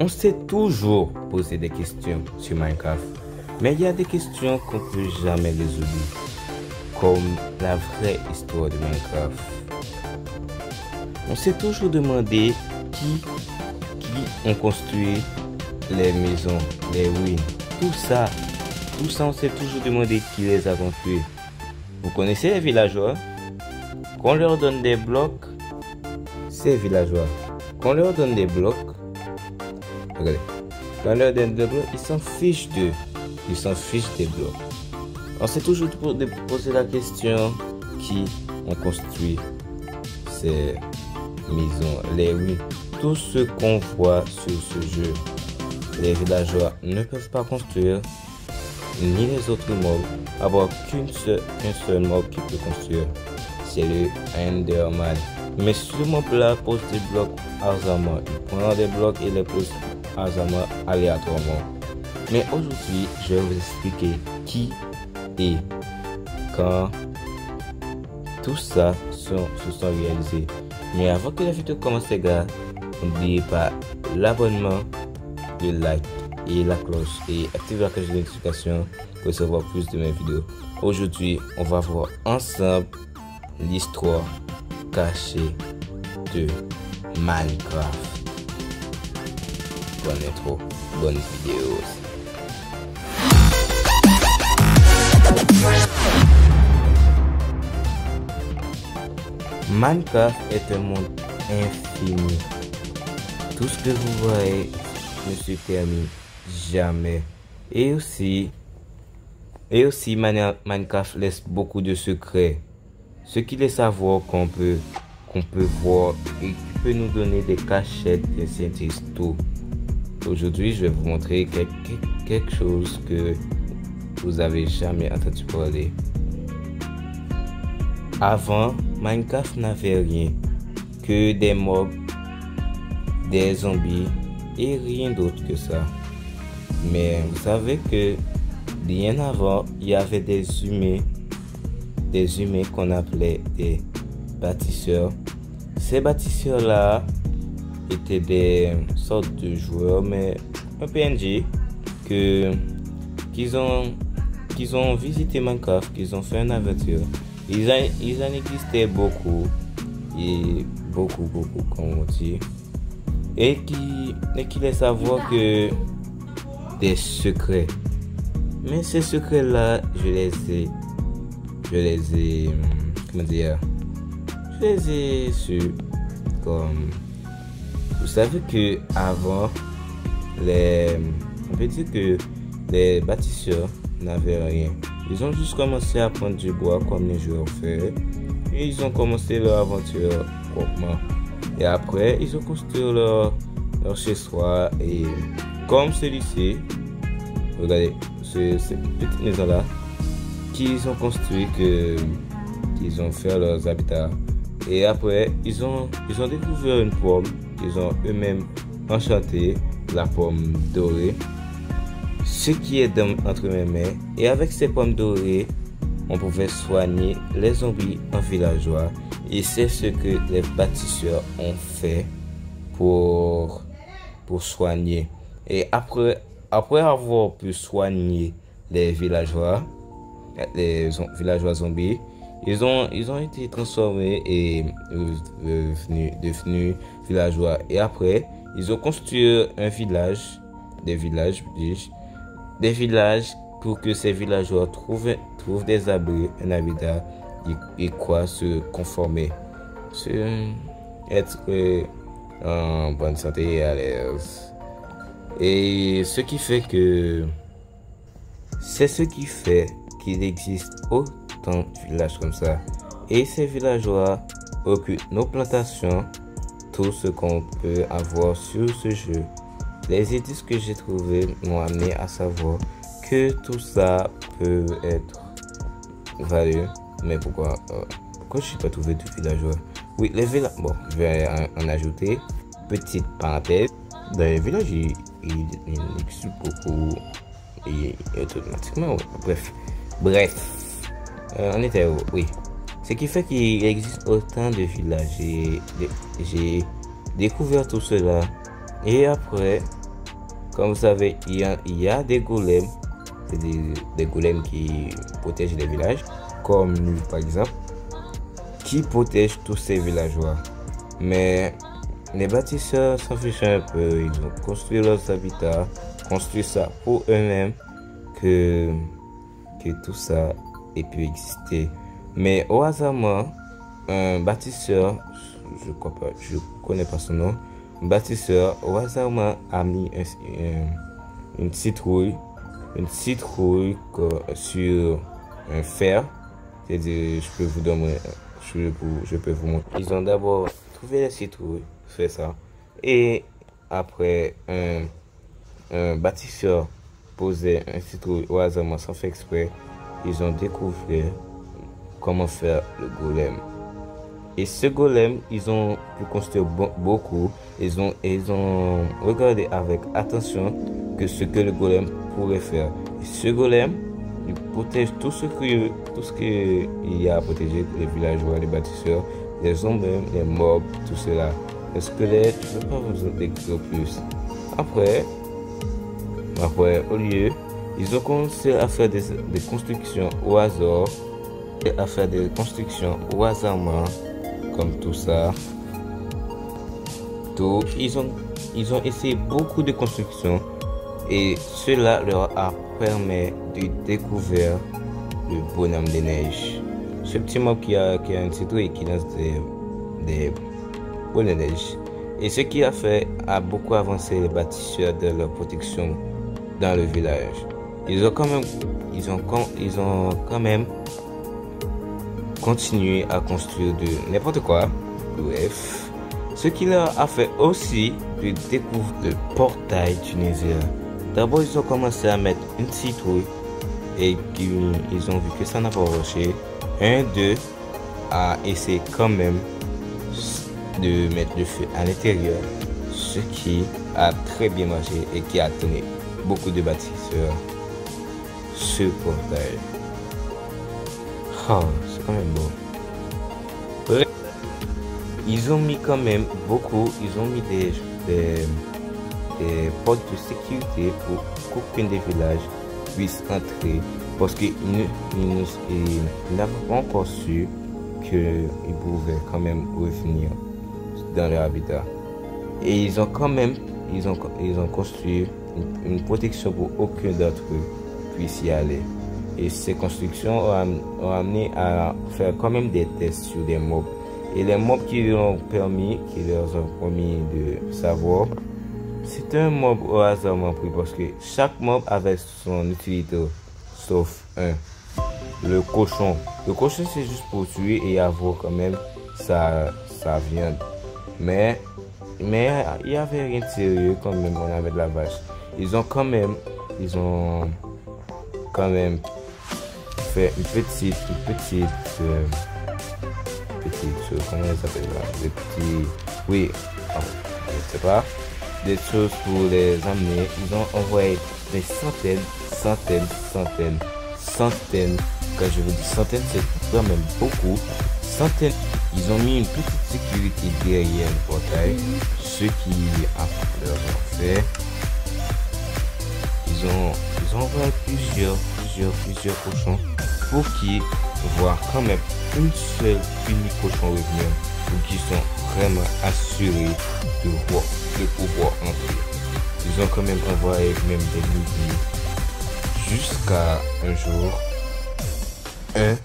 On s'est toujours posé des questions sur Minecraft, mais il y a des questions qu'on ne peut jamais résoudre, comme la vraie histoire de Minecraft. On s'est toujours demandé qui ont construit les maisons, les ruines, tout ça, on s'est toujours demandé qui les a construits. Vous connaissez les villageois? Qu'on leur donne des blocs, ces villageois, qu'on leur donne des blocs, regardez, quand on leur donne des blocs, ils s'en fichent d'eux, ils s'en fichent des blocs. On s'est toujours posé la question qui ont construit ces maisons, les ruines, tout ce qu'on voit sur ce jeu. Les villageois ne peuvent pas construire, ni les autres mobs, avoir qu'un seul mob qui peut construire, c'est le Enderman. Mais ce mob là pose des blocs hasardement, il prend des blocs et les pose hasardement, aléatoirement. Mais aujourd'hui, je vais vous expliquer qui et quand tout ça se sont réalisés. Mais avant que la vidéo commence les gars, n'oubliez pas l'abonnement, le like et la cloche et activez la cloche de notification pour recevoir plus de mes vidéos. Aujourd'hui, on va voir ensemble l'histoire cachée de Minecraft. Bonne intro, bonne vidéo. Minecraft est un monde infini. Tout ce que vous voyez ne se termine jamais. Et aussi Minecraft laisse beaucoup de secrets. Ce qui laisse savoir qu'on peut voir et qui peut nous donner des cachettes des scientifiques tout. Aujourd'hui, je vais vous montrer quelque chose que vous avez jamais entendu parler. Avant, Minecraft n'avait rien que des mobs, des zombies et rien d'autre que ça. Mais vous savez que bien avant, il y avait des humains qu'on appelait des bâtisseurs. Ces bâtisseurs-là étaient des sortes de joueurs, mais un PNJ qu'ils ont visité Minecraft, qu'ils ont fait une aventure. Ils en existaient beaucoup, et beaucoup comme on dit, et qui laissent savoir que des secrets. Mais ces secrets-là, je les ai su comme, vous savez que avant, on peut dire que les bâtisseurs n'avaient rien. Ils ont juste commencé à prendre du bois comme les joueurs fait et ils ont commencé leur aventure proprement. Et après, ils ont construit leur chez-soi et comme celui-ci, regardez, cette petite maison-là, qu'ils ont construit, qu'ils ont fait leurs habitats. Et après, ils ont découvert une pomme qu'ils ont eux-mêmes enchantée, la pomme dorée. Ce qui est entre mes mains, et avec ces pommes dorées, on pouvait soigner les zombies en villageois. Et c'est ce que les bâtisseurs ont fait pour soigner. Et après avoir pu soigner les villageois zombies, ils ont été transformés et devenus villageois. Et après, ils ont construit des villages pour que ces villageois trouvent des abris, un habitat et quoi se conformer, être en bonne santé et à l'aise. Et c'est ce qui fait qu'il existe autant de villages comme ça. Et ces villageois occupent nos plantations, tout ce qu'on peut avoir sur ce jeu. Les indices que j'ai trouvés m'ont amené à savoir que tout ça peut être valide. Mais pourquoi je n'ai pas trouvé de villageois? Oui, les villages. Bon, je vais en ajouter. Petite parenthèse. Dans les villages, il existe beaucoup. Et automatiquement, bref. On était où? Oui. Ce qui fait qu'il existe autant de villages. J'ai découvert tout cela. Et après, Comme vous savez, il y a des golems, c'est des golems qui protègent les villages, comme nous par exemple, qui protègent tous ces villageois. Mais les bâtisseurs s'en fichent un peu, ils ont construit leurs habitats, construit ça pour eux-mêmes, que tout ça ait pu exister. Mais au hasard, un bâtisseur, je connais pas son nom, un bâtisseur au hasard a mis une citrouille sur un fer. C'est-à-dire, je peux vous montrer. Ils ont d'abord trouvé la citrouille, fait ça, et après un bâtisseur posait un citrouille au hasard sans faire exprès, ils ont découvert comment faire le golem. Et ce golem, ils ont pu construire beaucoup. Ils ont regardé avec attention que ce que le golem pourrait faire. Et ce golem, il protège tout ce qu'il y a à protéger, les villageois, les bâtisseurs, les zombies, les mobs, tout cela. Les squelettes, je ne vais pas vous en décrire plus. Après, au lieu, ils ont commencé à faire des constructions au hasard, comme tout ça. Ils ont essayé beaucoup de constructions et cela leur a permis de découvrir le bonhomme des neiges. Ce petit mob qui a une citrouille qui lance des bonhommes de neige. Et ce qui a beaucoup avancé les bâtisseurs de leur protection dans le village. Ils ont quand même continué à construire de n'importe quoi. Bref, ce qui leur a fait aussi de découvrir le portail tunisien. D'abord, ils ont commencé à mettre une citrouille et ils ont vu que ça n'a pas marché. Un d'eux a essayé quand même de mettre le feu à l'intérieur, ce qui a très bien marché et qui a tenu beaucoup de bâtisseurs ce portail. Oh, c'est quand même beau. Bref, ils ont mis quand même beaucoup, ils ont mis des portes de sécurité pour qu'aucun des villages puisse entrer parce qu'ils n'avaient pas encore su qu'ils pouvaient quand même revenir dans leur habitat. Et ils ont construit une protection pour aucun d'entre eux puisse y aller. Et ces constructions ont amené à faire quand même des tests sur des mobs. Et les mobs qui leur ont permis de savoir, c'est un mob au hasard pris parce que chaque mob avait son utilité, sauf un, le cochon. Le cochon c'est juste pour tuer et avoir quand même sa viande. Mais il y avait rien de sérieux quand même, on avait de la vache. Ils ont quand même fait une petite chose, comment ça s'appelle là, des petits, oui, je sais pas, des choses pour les amener. Ils ont envoyé des centaines, quand je vous dis centaines, c'est quand même beaucoup, centaines. Ils ont mis une petite sécurité derrière le portail, ce qui leur ont fait. Ils ont envoyé plusieurs cochons pour qu'ils voient quand même une seule unique cochon revenir, pour qu'ils sont vraiment assurés de pouvoir entrer. Ils ont quand même envoyé même des milliers jusqu'à un jour, un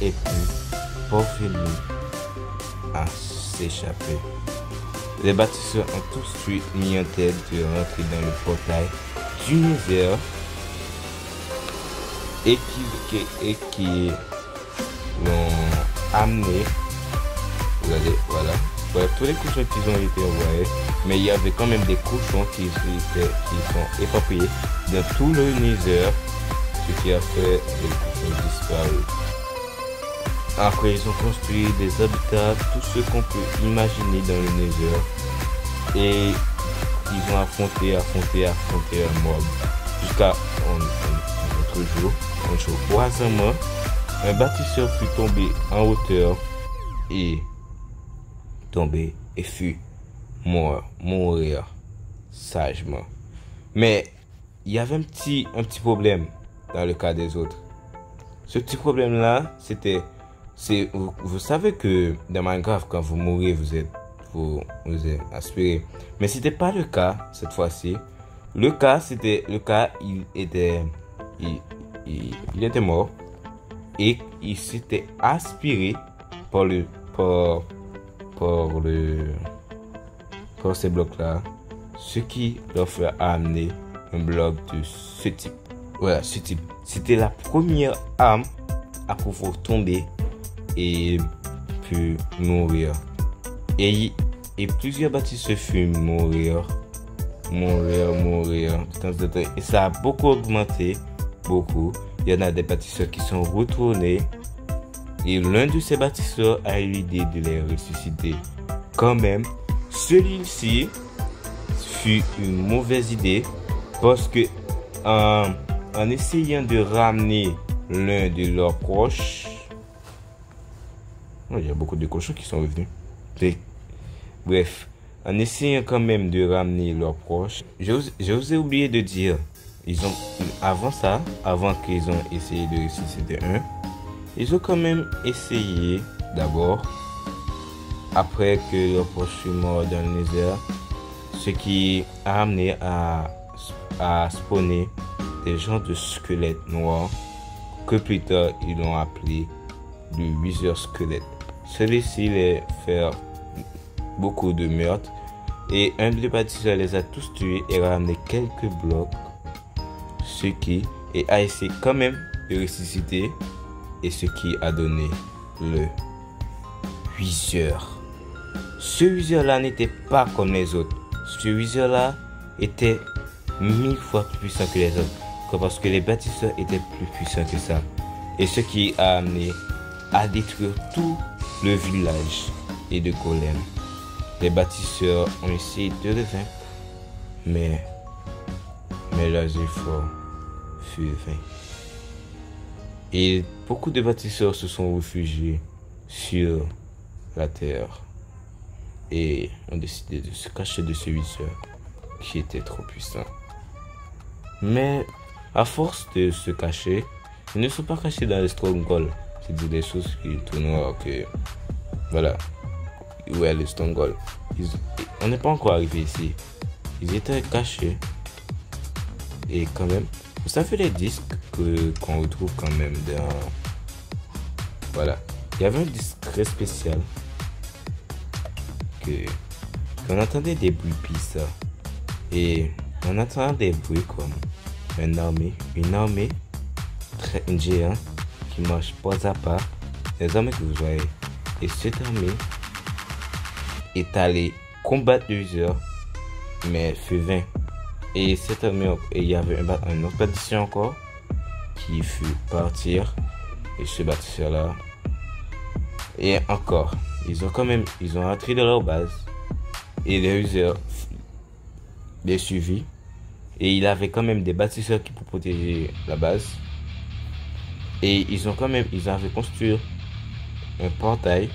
est pu parvenu à s'échapper. Les bâtisseurs ont tout de suite mis en tête de rentrer dans le portail du Nether et qui l'ont amené. Regardez, voilà. Voilà tous les cochons qui ont été envoyés, mais il y avait quand même des cochons qui sont éparpillés dans tout le Nether, ce qui a fait des cochons disparus. Après, ils ont construit des habitats, tout ce qu'on peut imaginer dans le Nether. Et ils ont affronté un mob. Jusqu'à un autre jour, au hasard, un bâtisseur fut tombé en hauteur et fut mourir sagement. Mais il y avait un petit problème dans le cas des autres. Ce petit problème-là, vous savez que dans Minecraft, quand vous mourrez, vous êtes aspiré. Mais c'était pas le cas cette fois-ci. Le cas, il était mort et il s'était aspiré par ces blocs-là, ce qui leur fait amener un bloc de ce type. Voilà, ce type. C'était la première arme à pouvoir tomber et puis mourir. Et plusieurs bâtisseurs furent mourir de temps en temps. Et ça a beaucoup augmenté, beaucoup. Il y en a des bâtisseurs qui sont retournés. Et l'un de ces bâtisseurs a eu l'idée de les ressusciter. Quand même, celui-ci fut une mauvaise idée parce que en essayant de ramener l'un de leurs proches, il y a beaucoup de cochons qui sont revenus. Bref, en essayant quand même de ramener leurs proches, je vous ai oublié de dire, avant qu'ils ont essayé de ressusciter un, ils ont quand même essayé d'abord, après que leur proche fut mort dans le désert, ce qui a amené à spawner des genres de squelettes noirs que plus tard ils l'ont appelé le Wither Squelette. Celui-ci les fait beaucoup de meurtres et un des bâtisseurs les a tous tués et ramené quelques blocs, ce qui a essayé quand même de ressusciter et ce qui a donné le Wither. Ce Wither là n'était pas comme les autres. Ce Wither là était 1000 fois plus puissant que les autres, parce que les bâtisseurs étaient plus puissants que ça, et ce qui a amené à détruire tout le village et de Golem. Les bâtisseurs ont essayé de le vaincre, mais leurs efforts furent vains. Et beaucoup de bâtisseurs se sont réfugiés sur la terre et ont décidé de se cacher de ce Wither qui était trop puissant. Mais à force de se cacher, ils ne sont pas cachés dans les strongholds. C'est des choses qui tournent que voilà. Où est le stronghold? On n'est pas encore arrivé ici. Ils étaient cachés. Et quand même, vous savez les disques qu'on retrouve quand même dans... Voilà. Il y avait un disque très spécial qu'on entendait des bruits bizarres. Et on entend des bruits comme une armée très géante qui marche pas à pas, les armées que vous voyez. Et cette armée est allée combattre le Wither, mais fut vain. Et cette armée, il y avait un autre bâtisseur encore qui fut partir. Et ce bâtisseur là, et encore, ils ont entré dans leur base. Et le Wither les suivi. Et il avait quand même des bâtisseurs qui pour protéger la base. Et ils avaient construit un portail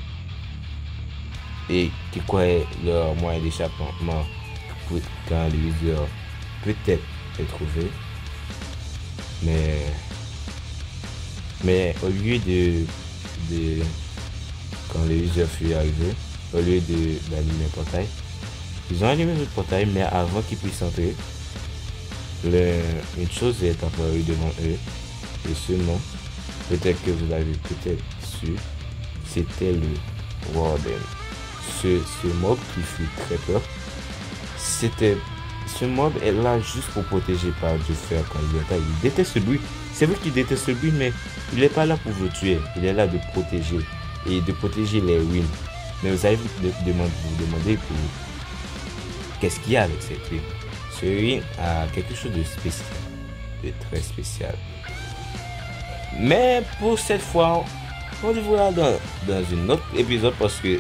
et qui croyaient leur moyen d'échappement quand le Wither peut-être est trouvé. Mais au lieu de quand le Wither fut arrivé, au lieu d'allumer le portail, ils ont allumé le portail, mais avant qu'ils puissent entrer, une chose est apparue devant eux, et ce nom, peut-être que vous l'avez peut-être su, c'était le Warden. Ce mob qui fit très peur, ce mob est là juste pour protéger par du fer quand il est là. Il déteste ce bruit. C'est vrai qu'il déteste ce bruit, mais il n'est pas là pour vous tuer. Il est là de protéger et de protéger les ruines. Mais vous allez vous demander qu'est-ce qu'il y a avec cette ruine. Ce ruine a quelque chose de spécial, de très spécial. Mais pour cette fois, on le verra dans un autre épisode parce que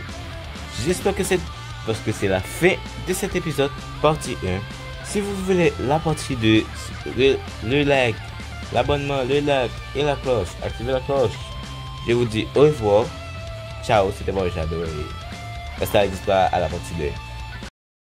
j'espère que c'est la fin de cet épisode, partie 1. Si vous voulez la partie 2, le like, l'abonnement, le like et la cloche, activez la cloche. Je vous dis au revoir. Ciao, c'était moi, j'adore. Restez à la partie 2.